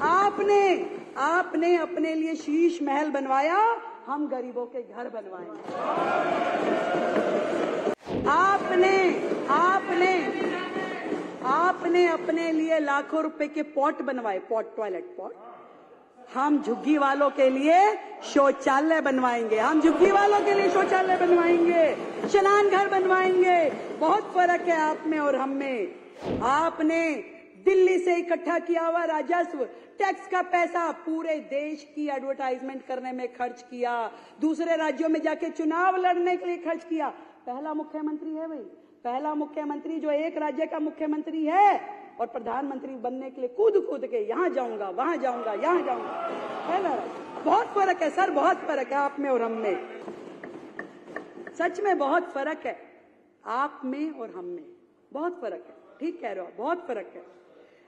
आपने अपने लिए शीश महल बनवाया, हम गरीबों के घर बनवाएंगे। आपने अपने लिए लाखों रुपए के पॉट बनवाए, टॉयलेट पॉट। हम झुग्गी वालों के लिए शौचालय बनवाएंगे, हम झुग्गी वालों के लिए शौचालय बनवाएंगे, स्नान घर बनवाएंगे। बहुत फर्क है आप में और हम में। आपने दिल्ली से इकट्ठा किया हुआ राजस्व, टैक्स का पैसा पूरे देश की एडवर्टाइजमेंट करने में खर्च किया, दूसरे राज्यों में जाके चुनाव लड़ने के लिए खर्च किया। पहला मुख्यमंत्री है भाई, पहला मुख्यमंत्री जो एक राज्य का मुख्यमंत्री है और प्रधानमंत्री बनने के लिए कूद के यहां जाऊंगा, वहां जाऊंगा, यहां जाऊंगा, है ना। बहुत फर्क है सर, बहुत फर्क है आप में और हम में। सच में बहुत फर्क है आप में और हम में, बहुत फर्क है। ठीक कह रहे हो, बहुत फर्क है।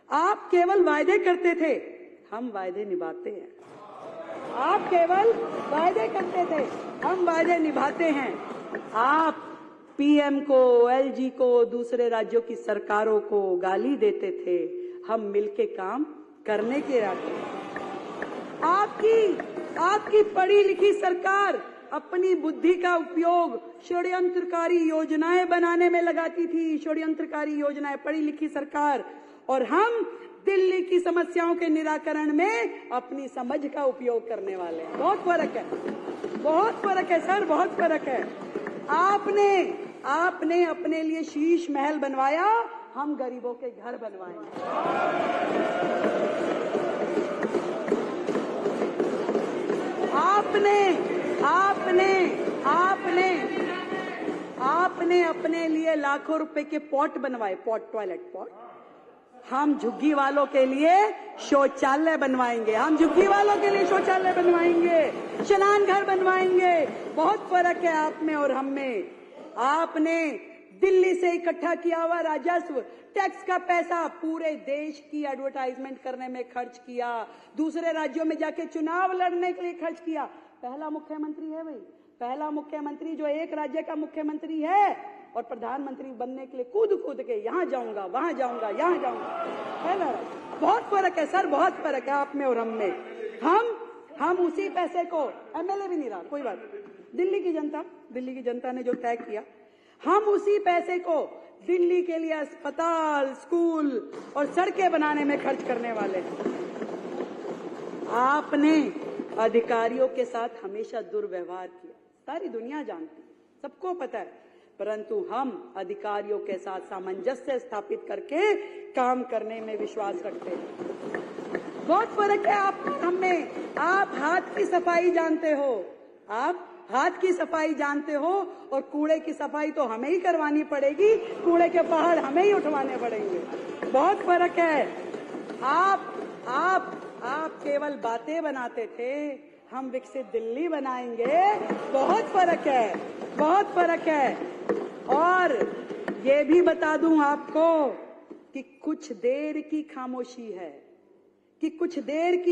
आप केवल वायदे करते थे, हम वायदे निभाते हैं। आप केवल वायदे करते थे, हम वायदे निभाते हैं। आप पीएम को, एलजी को, दूसरे राज्यों की सरकारों को गाली देते थे, हम मिलके काम करने के इरादे। आपकी पढ़ी लिखी सरकार अपनी बुद्धि का उपयोग षड्यंत्रकारी योजनाएं बनाने में लगाती थी, षड्यंत्रकारी योजनाएं, पढ़ी लिखी सरकार। और हम दिल्ली की समस्याओं के निराकरण में अपनी समझ का उपयोग करने वाले हैं। बहुत फर्क है, बहुत फर्क है सर, बहुत फर्क है। आपने अपने लिए शीश महल बनवाया, हम गरीबों के घर बनवाएंगे। आपने अपने लिए लाखों रुपए के पॉट बनवाए, टॉयलेट पॉट। हम झुग्गी वालों के लिए शौचालय बनवाएंगे, हम झुग्गी वालों के लिए शौचालय बनवाएंगे, स्नान घर बनवाएंगे। बहुत फर्क है आप में और हम में। आपने दिल्ली से इकट्ठा किया हुआ राजस्व, टैक्स का पैसा पूरे देश की एडवर्टाइजमेंट करने में खर्च किया, दूसरे राज्यों में जाके चुनाव लड़ने के लिए खर्च किया। पहला मुख्यमंत्री है भाई, पहला मुख्यमंत्री जो एक राज्य का मुख्यमंत्री है और प्रधानमंत्री बनने के लिए कूद के यहां जाऊंगा, वहां जाऊंगा, यहां जाऊंगा, है ना। बहुत फर्क है सर, बहुत फर्क है आप में और हम में। हम उसी पैसे को, एमएलए भी नहीं रहा, कोई बात नहीं, दिल्ली की जनता ने जो तय किया, हम उसी पैसे को दिल्ली के लिए अस्पताल, स्कूल और सड़कें बनाने में खर्च करने वाले हैं। आपने अधिकारियों के साथ हमेशा दुर्व्यवहार किया, सारी दुनिया जानती है, सबको पता है। परंतु हम अधिकारियों के साथ सामंजस्य स्थापित करके काम करने में विश्वास रखते हैं। बहुत फर्क है आप हम में। आप हाथ की सफाई जानते हो, आप हाथ की सफाई जानते हो और कूड़े की सफाई तो हमें ही करवानी पड़ेगी, कूड़े के पहाड़ हमें ही उठवाने पड़ेंगे। बहुत फर्क है। आप केवल बातें बनाते थे, हम विकसित दिल्ली बनाएंगे। बहुत फर्क है, बहुत फर्क है। और ये भी बता दूं आपको कि कुछ देर की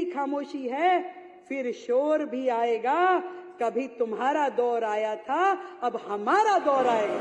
खामोशी है, फिर शोर भी आएगा। कभी तुम्हारा दौर आया था, अब हमारा दौर आएगा।